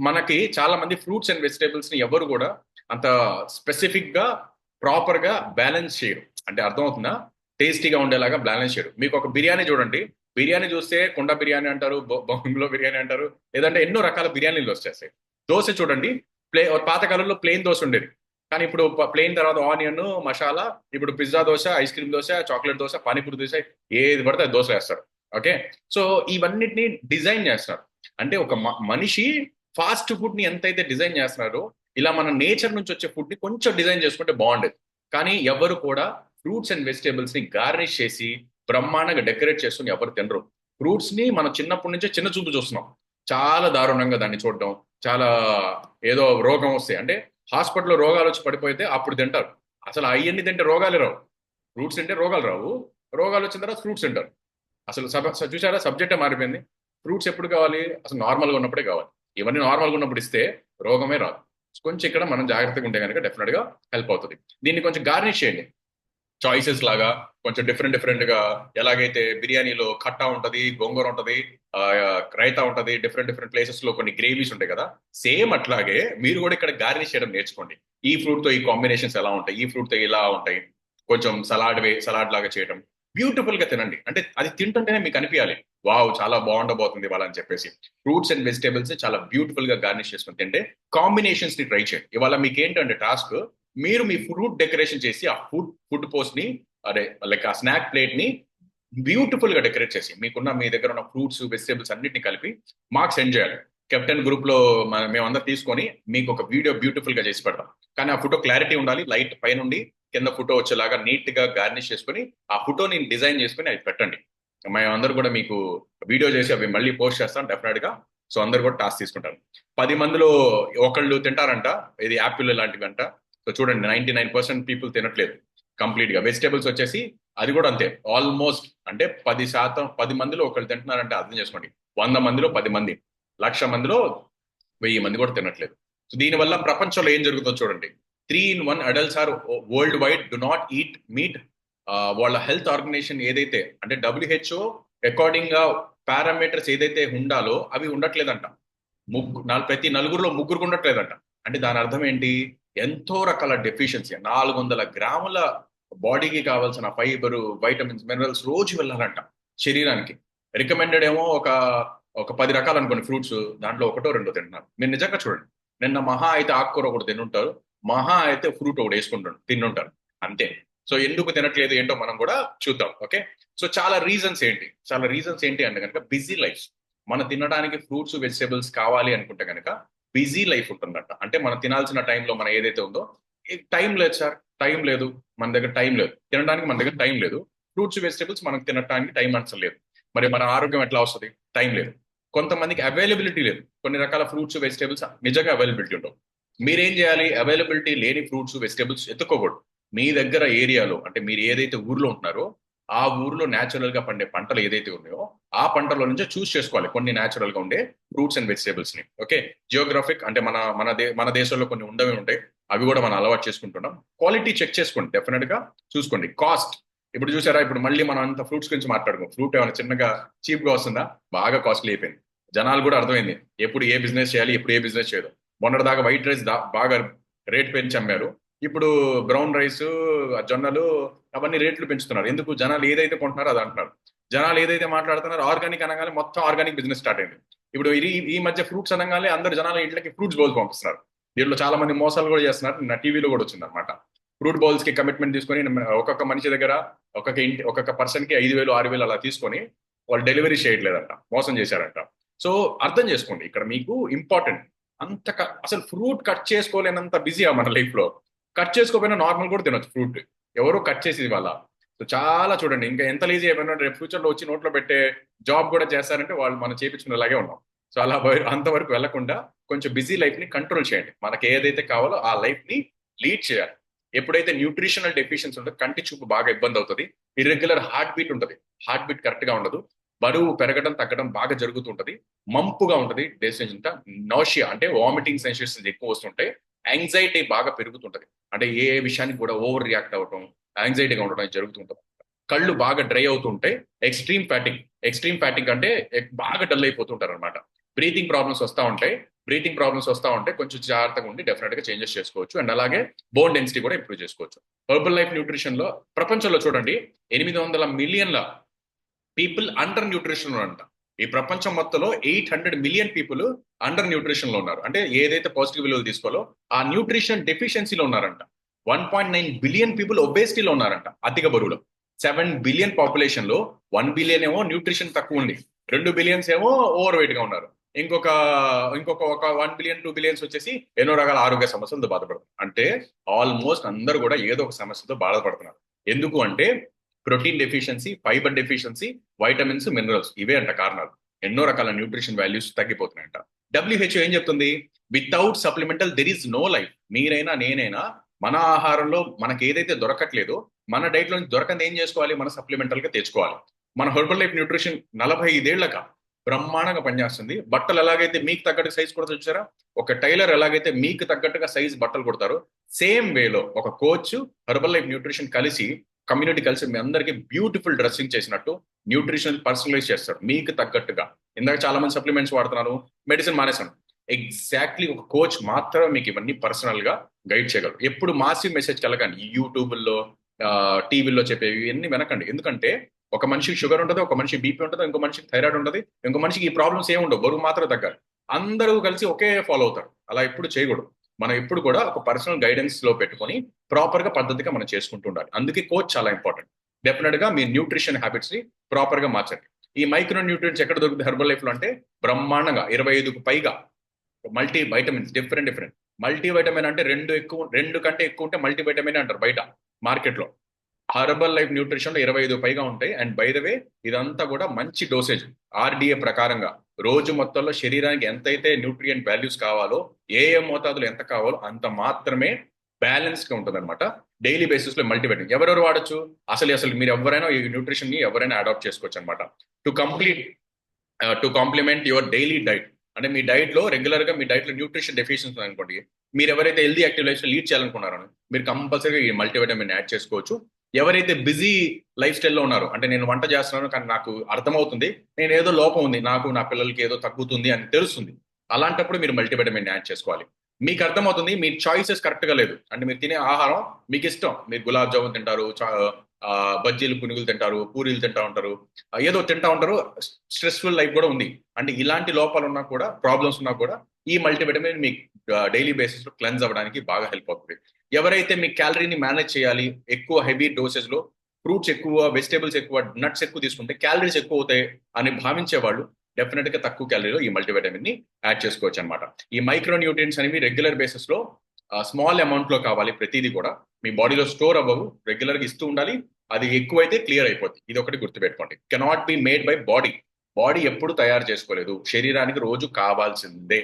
మనకి చాలా మంది ఫ్రూట్స్ అండ్ వెజిటేబుల్స్ ని ఎవరు కూడా అంత స్పెసిఫిక్ గా ప్రాపర్ గా బ్యాలెన్స్ చేయరు. అంటే అర్థమవుతుందా? టేస్టీగా ఉండేలాగా బ్యాలెన్స్ చేయరు. మీకు ఒక బిర్యానీ చూడండి, బిర్యానీ చూస్తే కుండ బిర్యానీ అంటారు, బొంగులో బిర్యానీ అంటారు, లేదంటే ఎన్నో రకాల బిర్యానీలు వచ్చేస్తాయి. దోశ చూడండి, పాతకాలంలో ప్లెయిన్ దోశ ఉండేది, కానీ ఇప్పుడు ప్లెయిన్ తర్వాత ఆనియన్ మసాలా, ఇప్పుడు pizza dosa, ice cream dosa, chocolate dosa, panipuri dosa, ఏది పడితే అది దోశ వేస్తారు. ఓకే, సో ఇవన్నిటిని డిజైన్ చేస్తారు. అంటే ఒక మనిషి ఫాస్ట్ ఫుడ్ ని ఎంతైతే డిజైన్ చేస్తున్నారో, ఇలా మన నేచర్ నుంచి వచ్చే ఫుడ్ ని కొంచెం డిజైన్ చేసుకుంటే బాగుండేది. కానీ ఎవరు కూడా ఫ్రూట్స్ అండ్ వెజిటేబుల్స్ ని గార్నిష్ చేసి బ్రహ్మాండంగా డెకరేట్ చేసుకుని ఎవరు తినరు. ఫ్రూట్స్ ని మనం చిన్నప్పటి నుంచే చిన్న చూపు చూస్తున్నాం. చాలా దారుణంగా దాన్ని చూడడం, చాలా ఏదో రోగం వస్తాయి అంటే హాస్పిటల్లో రోగాలు వచ్చి పడిపోతే అప్పుడు తింటారు. అసలు అవన్నీ తింటే రోగాలు రావు. ఫ్రూట్స్ తింటే రోగాలు రావు, రోగాలు వచ్చిన తర్వాత ఫ్రూట్స్ తింటారు. అసలు చూసారా, సబ్జెక్టే మారిపోయింది. ఫ్రూట్స్ ఎప్పుడు కావాలి? అసలు నార్మల్గా ఉన్నప్పుడే కావాలి. ఇవన్నీ నార్మల్గా ఉన్నప్పుడు ఇస్తే రోగమే రాదు. కొంచెం ఇక్కడ మనం జాగ్రత్తగా ఉంటే కనుక డెఫినెట్ గా హెల్ప్ అవుతుంది. దీన్ని కొంచెం గార్నిష్ చేయండి చాయిసెస్ లాగా, కొంచెం డిఫరెంట్ డిఫరెంట్ గా. ఎలాగైతే బిర్యానీలో ఖట్టా ఉంటది, గోంగూర ఉంటది, ఆ, రైతా ఉంటది, డిఫరెంట్ డిఫరెంట్ ప్లేసెస్ లో కొన్ని గ్రేవీస్ ఉంటాయి కదా, సేమ్ అట్లాగే మీరు కూడా ఇక్కడ గార్నిష్ చేయడం నేర్చుకోండి. ఈ ఫ్రూట్ తో ఈ కాంబినేషన్స్ ఎలా ఉంటాయి, ఈ ఫ్రూట్ తో ఇలా ఉంటాయి, కొంచెం సలాడ్ లాగా చేయడం. బ్యూటిఫుల్ గా తినండి. అంటే అది తింటుంటేనే మీకు అనిపించాలి, వావ్ చాలా బాగుండబోతుంది ఇవాళ అని చెప్పేసి. ఫ్రూట్స్ అండ్ వెజిటేబుల్స్ చాలా బ్యూటిఫుల్ గా గార్నిష్ చేసుకుని తింటే కాంబినేషన్స్ ని ట్రై చేయండి. ఇవాళ మీకు ఏంటంటే టాస్క్, మీరు మీ ఫ్రూట్ డెకరేషన్ చేసి ఆ ఫుడ్ పోస్ట్ ని, అదే లైక్ ఆ స్నాక్ ప్లేట్ ని బ్యూటిఫుల్ గా డెకరేట్ చేసి మీ దగ్గర ఉన్న ఫ్రూట్స్ వెజిటేబుల్స్ అన్నిటిని కలిపి మాకు సెండ్ చేయాలి. కెప్టెన్ గ్రూప్ లో మేమందరం తీసుకొని మీకు ఒక వీడియో బ్యూటిఫుల్ గా చేసి పెడతాం. కానీ ఆ ఫోటో క్లారిటీ ఉండాలి, లైట్ పైనుండి కింద ఫోటో వచ్చేలాగా నీట్ గా గార్నిష్ చేసుకుని ఆ ఫోటోని డిజైన్ చేసుకుని అవి పెట్టండి. మేమందరూ కూడా మీకు వీడియో చేసి అవి మళ్ళీ పోస్ట్ చేస్తాం డెఫినెట్ గా. సో అందరు కూడా టాస్క్ తీసుకుంటారు. 10 మందిలో ఒకళ్ళు తింటారంట ఇది యాపిల్ లాంటివి అంట. సో చూడండి, 99% పీపుల్ తినట్లేదు కంప్లీట్ గా. వెజిటేబుల్స్ వచ్చేసి అది కూడా అంతే, ఆల్మోస్ట్ అంటే 10%, 10 మందిలో ఒకళ్ళు తింటున్నారంటే అర్థం చేసుకోండి. 100 మందిలో 10 మంది, 1,00,000 మందిలో 1,000 మంది కూడా తినట్లేదు. సో దీనివల్ల ప్రపంచంలో ఏం జరుగుతుందో చూడండి. 3 in 1 adults are worldwide do not eat meat. World health organization ఏదైతే అంటే డబ్ల్యూహెచ్ఓ అకార్డింగ్ గా పారామీటర్స్ ఏదైతే ఉండాలో అవి ఉండట్లేదంట. ప్రతి నలుగురులో ముగ్గురికి ఉండట్లేదంట. అంటే దాని అర్థం ఏంటి? ఎంతో రకాల డెఫిషియన్సీ, 400 గ్రాముల బాడీకి కావాల్సిన ఫైబర్, వైటమిన్స్, మినరల్స్ రోజు వెళ్ళాలంట శరీరానికి. రికమెండెడ్ ఏమో ఒక 10 రకాలు అనుకోండి ఫ్రూట్స్, దాంట్లో ఒకటో రెండో తింటున్నారు. మీరు నిజంగా చూడండి, నిన్న మహా అయితే ఆకుకూర ఒకటి తినుంటారు, మహా అయితే ఫ్రూట్ ఒకటి వేసుకుంటారు, తిన్నుంటారు, అంతే. సో ఎందుకు తినట్లేదు ఏంటో మనం కూడా చూద్దాం. ఓకే, సో చాలా రీజన్స్ ఏంటి అంటే కనుక బిజీ లైఫ్. మనం తినడానికి ఫ్రూట్స్ వెజిటేబుల్స్ కావాలి అనుకుంటే కనుక బిజీ లైఫ్ ఉంటుందంట. అంటే మనం తినాల్సిన టైంలో మనం ఏదైతే ఉందో టైం లేదు సార్, టైం లేదు, మన దగ్గర టైం లేదు తినడానికి, మన దగ్గర టైం లేదు. ఫ్రూట్స్ వెజిటేబుల్స్ మనకు తినడానికి టైం అసలు లేదు. మరి మన ఆరోగ్యం ఎట్లా వస్తుంది? టైం లేదు. కొంతమందికి అవైలబిలిటీ లేదు, కొన్ని రకాల ఫ్రూట్స్ వెజిటేబుల్స్ నిజంగా అవైలబిలిటీ ఉండవు. మీరేం చేయాలి? అవైలబిలిటీ లేని ఫ్రూట్స్ వెజిటేబుల్స్ ఎత్తుకోకూడదు. మీ దగ్గర ఏరియాలో అంటే మీరు ఏదైతే ఊర్లో ఉంటున్నారో ఆ ఊర్లో న్యాచురల్ గా పండే పంటలు ఏదైతే ఉన్నాయో ఆ పంటల నుంచే చూస్ చేసుకోవాలి కొన్ని న్యాచురల్ గా ఉండే ఫ్రూట్స్ అండ్ వెజిటేబుల్స్ ని. ఓకే, జియోగ్రాఫిక్ అంటే మన మన దేశంలో కొన్ని ఉండవే ఉంటాయి, అవి కూడా మనం అలవాటు చేసుకుంటున్నాం. క్వాలిటీ చెక్ చేసుకోండి, డెఫినెట్ గా చూసుకోండి. కాస్ట్, ఇప్పుడు చూసారా, ఇప్పుడు మళ్ళీ మనం అంత ఫ్రూట్స్ గురించి మాట్లాడుకోం. ఫ్రూట్ ఏమైనా చిన్నగా చీప్ గా వస్తుందా? బాగా కాస్ట్లీ అయిపోయింది. జనాలు కూడా అర్థమైంది ఎప్పుడు ఏ బిజినెస్ చేయాలి, ఎప్పుడు ఏ బిజినెస్ చేయదు. మొన్నటిదాకా వైట్ రైస్ బాగా రేట్ పెంచి అమ్మారు, ఇప్పుడు బ్రౌన్ రైస్, జొన్నలు అవన్నీ రేట్లు పెంచుతున్నారు. ఎందుకు? జనాలు ఏదైతే కొంటున్నారో అది అంటున్నారు. జనాలు ఏదైతే మాట్లాడుతున్నారో ఆర్గానిక్ అనగానే మొత్తం ఆర్గానిక్ బిజినెస్ స్టార్ట్ అయింది. ఇప్పుడు ఈ మధ్య ఫ్రూట్స్ అనగానే అందరు జనాల ఇంట్లోకి ఫ్రూట్స్ బౌల్స్ పంపిస్తున్నారు. దీంట్లో చాలా మంది మోసాలు కూడా చేస్తున్నారు. నా టీవీలో కూడా వచ్చింది అనమాట. ఫ్రూట్ బౌల్స్ కి కమిట్మెంట్ తీసుకొని ఒక్కొక్క మనిషి దగ్గర ఒక్కొక్క పర్సన్ కి 5,000 6,000 అలా తీసుకొని వాళ్ళు డెలివరీ చేయట్లేదంట, మోసం చేశారంట. సో అర్థం చేసుకోండి, ఇక్కడ మీకు ఇంపార్టెంట్ అసలు ఫ్రూట్ కట్ చేసుకోలేనంత బిజీయా మన లైఫ్ లో? కట్ చేసుకోకపోయినా నార్మల్ కూడా తినొచ్చు ఫ్రూట్, ఎవరు కట్ చేసేది వాళ్ళ. సో చాలా చూడండి, ఇంకా ఎంత లేజీ అయిపోయినా రేపు ఫ్యూచర్ లో వచ్చి నోట్లో పెట్టే జాబ్ కూడా చేస్తారంటే వాళ్ళు మనం చేపించుకునేలాగే ఉన్నాం. సో అలా అంతవరకు వెళ్లకుండా కొంచెం బిజీ లైఫ్ ని కంట్రోల్ చేయండి. మనకి ఏదైతే కావాలో ఆ లైఫ్ ని లీడ్ చేయాలి. ఎప్పుడైతే న్యూట్రిషనల్ డెఫిషియన్సీ ఉంటుందో కంటి చూపు బాగా ఇబ్బంది అవుతుంది, ఇర్రెగ్యులర్ హార్ట్ బీట్ ఉంటుంది, హార్ట్ బీట్ కరెక్ట్ గా ఉండదు, బరువు పెరగడం తగ్గడం బాగా జరుగుతుంటది, మంపుగా ఉంటుంది, డెసిషన్ నోషియా అంటే వామిటింగ్ సెన్సేషన్స్ ఎక్కువ వస్తుంటాయి, యాంగ్జైటీ బాగా పెరుగుతుంటది. అంటే ఏ విషయానికి కూడా ఓవర్ రియాక్ట్ అవ్వటం, యాంగ్జైటీగా ఉండడం జరుగుతుంటుంది. కళ్ళు బాగా డ్రై అవుతుంటాయి, ఎక్స్ట్రీమ్ ఫ్యాటింగ్ అంటే బాగా డల్ అయిపోతుంటారు అనమాట. బ్రీతింగ్ ప్రాబ్లమ్స్ వస్తూ ఉంటాయి కొంచెం జాగ్రత్తగా ఉండి డెఫినెట్ గా చేంజెస్ చేసుకోవచ్చు. అండ్ అలాగే బోన్ డెన్సిటీ కూడా ఇంప్రూవ్ చేసుకోవచ్చు. హెర్బల్ లైఫ్ న్యూట్రిషన్ లో ప్రపంచంలో చూడండి 800 మిలియన్ల పీపుల్ అండర్ న్యూట్రిషన్ లో అంట. ఈ ప్రపంచం మొత్తంలో 800 మిలియన్ పీపుల్ అండర్ న్యూట్రిషన్ లో ఉన్నారు. అంటే ఏదైతే పాజిటివ్ విలువలు తీసుకోవాలో ఆ న్యూట్రిషన్ డెఫిషియన్సీలో ఉన్నారంట. 1.9 బిలియన్ పీపుల్ ఒబేసిటీలో ఉన్నారంట, అధిక బరువులో. 7 బిలియన్ పాపులేషన్ లో 1 బిలియన్ ఏమో న్యూట్రిషన్ తక్కువ ఉంది, 2 బిలియన్స్ ఏమో ఓవర్ వెయిట్ గా ఉన్నారు, ఇంకొక ఇంకొక ఒక 1 బిలియన్ 2 బిలియన్స్ వచ్చేసి ఎన్నో రకాల ఆరోగ్య సమస్యలతో బాధపడుతున్నారు. అంటే ఆల్మోస్ట్ అందరూ కూడా ఏదో ఒక సమస్యతో బాధపడుతున్నారు. ఎందుకు అంటే protein deficiency, fibre deficiency, vitamins, minerals, ఇవే అంట కారణాలు. ఎన్నో రకాల న్యూట్రిషన్ వాల్యూస్ తగ్గిపోతున్నాయంట. డబ్ల్యూహెచ్ఓ ఏం చెప్తుంది? Without supplemental there is no life. మీరైనా నేనైనా మన ఆహారంలో మనకి ఏదైతే దొరకట్లేదో మన డైట్ లో దొరకంది ఏం చేసుకోవాలి? మన సప్లిమెంటల్ గా తెచ్చుకోవాలి. మన హెర్బల్ లైఫ్ న్యూట్రిషన్ 45 ఏళ్లక బ్రహ్మాండంగా పనిచేస్తుంది. బట్టలు ఎలాగైతే మీకు తగ్గట్టు సైజ్ కుడతారు చూసారా, ఒక టైలర్ ఎలాగైతే మీకు తగ్గట్టుగా సైజ్ బట్టలు కుడతారు, సేమ్ వేలో ఒక కోచ్, హెర్బల్ లైఫ్ న్యూట్రిషన్ కలిసి, కమ్యూనిటీ కలిసి మీ అందరికి బ్యూటిఫుల్ డ్రెస్సింగ్ చేసినట్టు న్యూట్రిషన్ పర్సనలైజ్ చేస్తారు మీకు తగ్గట్టుగా. ఇందాక చాలా మంది సప్లిమెంట్స్ వాడుతున్నారు, మెడిసిన్ మానేశాను. ఎగ్జాక్ట్లీ ఒక కోచ్ మాత్రమే మీకు ఇవన్నీ పర్సనల్ గా గైడ్ చేయగలరు. ఎప్పుడు మాసివ్ మెసేజ్ కలగండి, యూట్యూబ్లో టీవీల్లో చెప్పేవి ఇవన్నీ వినకండి. ఎందుకంటే ఒక మనిషికి షుగర్ ఉంటుంది, ఒక మనిషికి బీపీ ఉంటుంది, ఇంకో మనిషికి థైరాయిడ్ ఉంటుంది, ఇంకో మనిషికి ఈ ప్రాబ్లమ్స్ ఏమి ఉండవు, బరువు మాత్రం తగ్గాలి. అందరూ కలిసి ఒకే ఫాలో అవుతారు. అలా ఎప్పుడు చేయకూడదు. మనం ఎప్పుడు కూడా ఒక పర్సనల్ గైడెన్స్ లో పెట్టుకొని ప్రాపర్ గా పద్ధతిగా మనం చేసుకుంటూ ఉండాలి. అందుకే కోచ్ చాలా ఇంపార్టెంట్. డెఫినెట్ గా మీ న్యూట్రిషన్ హ్యాబిట్స్ ని ప్రాపర్ గా మార్చండి. ఈ మైక్రో న్యూట్రియన్స్ ఎక్కడ దొరుకుతుంది హెర్బల్ లైఫ్ లో అంటే బ్రహ్మాండంగా 25కు పైగా multi vitamins, different multi vitamin అంటే రెండు కంటే ఎక్కువ ఉంటే మల్టీ వైటమిన్ అంటారు బయట మార్కెట్ లో. హర్బల్ లైఫ్ న్యూట్రిషన్ లో 25 పైగా ఉంటాయి. అండ్ బై ద వే ఇదంతా కూడా మంచి డోసేజ్, ఆర్డిఏ ప్రకారంగా రోజు మొత్తంలో శరీరానికి ఎంతైతే న్యూట్రియంట్ వాల్యూస్ కావాలో, ఏ మోతాదులు ఎంత కావాలో అంత మాత్రమే బ్యాలెన్స్ గా ఉంటుంది అనమాట. డైలీ బేసిస్ లో మల్టీవైటమిన్ ఎవరెవరు వాడచ్చు? అసలు మీరు ఎవరైనా ఈ న్యూట్రిషన్ ని ఎవరైనా అడాప్ట్ చేసుకోవచ్చు అనమాట. To complement your daily diet. అంటే మీ డైట్ లో రెగ్యులర్ గా మీ డైట్ లో న్యూట్రిషన్ డెఫిషియన్సీ అనుకోండి, మీరు ఎవరైతే హెల్దీ యాక్టివ్ లైఫ్ లీడ్ చేయాలనుకున్నారో మీరు కంపల్సరీగా ఈ మల్టీవిటమిన్ యాడ్ చేసుకోవచ్చు. ఎవరైతే బిజీ లైఫ్ స్టైల్లో ఉన్నారో, అంటే నేను వంట చేస్తున్నాను కానీ నాకు అర్థమవుతుంది నేను ఏదో లోపం ఉంది, నాకు నా పిల్లలకి ఏదో తగ్గుతుంది అని తెలుస్తుంది, అలాంటప్పుడు మీరు మల్టీవిటమిన్ యాడ్ చేసుకోవాలి. మీకు అర్థమవుతుంది మీ చాయిసెస్ కరెక్ట్ గా లేదు, అంటే మీరు తినే ఆహారం మీకు ఇష్టం, మీరు గులాబ్ జామున్ తింటారు, బజ్జీలు పునుగులు తింటారు, పూరీలు తింటా ఉంటారు, ఏదో తింటా ఉంటారు, స్ట్రెస్ఫుల్ లైఫ్ కూడా ఉంది. అంటే ఇలాంటి లోపాలు ఉన్నా కూడా, ప్రాబ్లమ్స్ ఉన్నా కూడా ఈ మల్టీవిటమిన్ మీ డైలీ బేసిస్ లో క్లెన్స్ అవ్వడానికి బాగా హెల్ప్ అవుతుంది. ఎవరైతే మీ క్యాలరీని మేనేజ్ చేయాలి, ఎక్కువ హెవీ డోసెస్ లో ఫ్రూట్స్ ఎక్కువ, వెజిటేబుల్స్ ఎక్కువ, నట్స్ ఎక్కువ తీసుకుంటే క్యాలరీస్ ఎక్కువ అవుతాయి అని భావించే వాళ్ళు డెఫినెట్ గా తక్కువ క్యాలరీలో ఈ మల్టీవిటమిన్ ని యాడ్ చేసుకోవచ్చు అనమాట. ఈ మైక్రో న్యూట్రియన్స్ అనేవి రెగ్యులర్ బేసిస్ లో స్మాల్ అమౌంట్ లో కావాలి, ప్రతిదీ కూడా మీ బాడీలో స్టోర్ అవ్వవు, రెగ్యులర్ గా ఇస్తూ ఉండాలి. అది ఎక్కువైతే క్లియర్ అయిపోతుంది. ఇది ఒకటి గుర్తుపెట్టుకోండి. Cannot be made by body ఎప్పుడు తయారు చేసుకోలేదు, శరీరానికి రోజు కావాల్సిందే.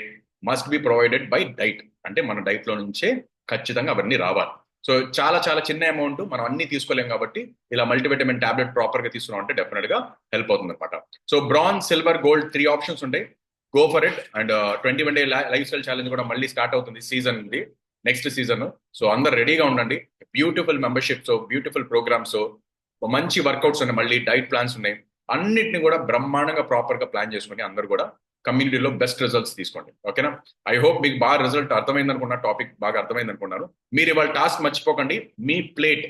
Must be provided by diet. అంటే మన డైట్ లో నుంచే ఖచ్చితంగా అవన్నీ రావాలి. సో చాలా చాలా చిన్న అమౌంట్ మనం అన్ని తీసుకోలేం కాబట్టి ఇలా మల్టీవిటమిన్ టాబ్లెట్ ప్రాపర్ గా తీసుకున్నాం అంటే డెఫినెట్ గా హెల్ప్ అవుతుంది అనమాట. So bronze, silver, gold 3 options ఉంటాయి. Go for it. And 21 day lifestyle challenge కూడా మళ్ళీ స్టార్ట్ అవుతుంది, సీజన్ ఉంది. Next season. సో అందరు రెడీగా ఉండండి. బ్యూటిఫుల్ మెంబర్షిప్స్, బ్యూటిఫుల్ ప్రోగ్రామ్స్, మంచి వర్కౌట్స్ ఉన్నాయి, మళ్ళీ డైట్ ప్లాన్స్ ఉన్నాయి. అన్నిటిని కూడా బ్రహ్మాండంగా ప్రాపర్ గా ప్లాన్ చేసుకుని అందరు కూడా కమ్యూనిటీలో బెస్ట్ రిజల్ట్స్ తీసుకోండి. ఓకేనా? ఐ హోప్ మీకు బాగా రిజల్ట్ అర్థమైంది అనుకున్నా, టాపిక్ బాగా అర్థమైంది అనుకున్నాను. మీరు ఇవాళ టాస్క్ మర్చిపోకండి. మీ ప్లేట్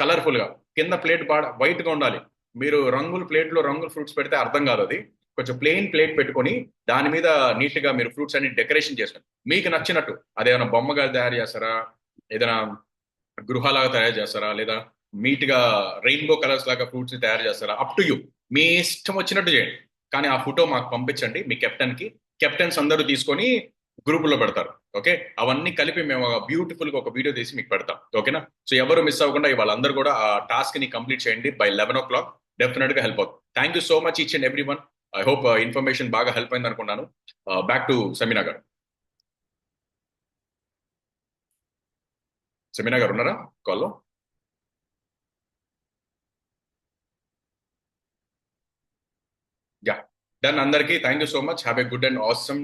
కలర్ఫుల్ గా, కింద ప్లేట్ బాగా వైట్ గా ఉండాలి. మీరు రంగుల ప్లేట్ లో రంగుల ఫ్రూట్స్ పెడితే అర్థం కాదు. అది కొంచెం ప్లెయిన్ ప్లేట్ పెట్టుకొని దాని మీద నీట్ గా మీరు ఫ్రూట్స్ అన్ని డెకరేషన్ చేసుకోండి. మీకు నచ్చినట్టు అదేమైనా బొమ్మగా తయారు చేస్తారా, ఏదైనా గృహాలాగా తయారు చేస్తారా, లేదా నీట్ గా రెయిన్బో కలర్స్ లాగా ఫ్రూట్స్ ని తయారు చేస్తారా, అప్ టు యూ. మీ ఇష్టం వచ్చినట్టు చేయండి. కానీ ఆ ఫోటో మాకు పంపించండి మీ కెప్టెన్ కి. కెప్టెన్స్ అందరూ తీసుకొని గ్రూప్ లో పెడతారు. ఓకే? అవన్నీ కలిపి మేము బ్యూటిఫుల్ గా ఒక వీడియో తీసి మీకు పెడతాం. ఓకేనా? సో ఎవరు మిస్ అవ్వకుండా వాళ్ళందరూ కూడా ఆ టాస్క్ ని కంప్లీట్ చేయండి బై 11 o'clock. డెఫినెట్ గా హెల్ప్ అవుతుంది. Thank you so much each and every one. I hope information బాగా హెల్ప్ అయింది అనుకున్నాను. బ్యాక్ టు సెమినా గారు. సెమినా గారు ఉన్నారా కాల్లో? యా. డన్. అందరికీ thank you so much. Have a good and awesome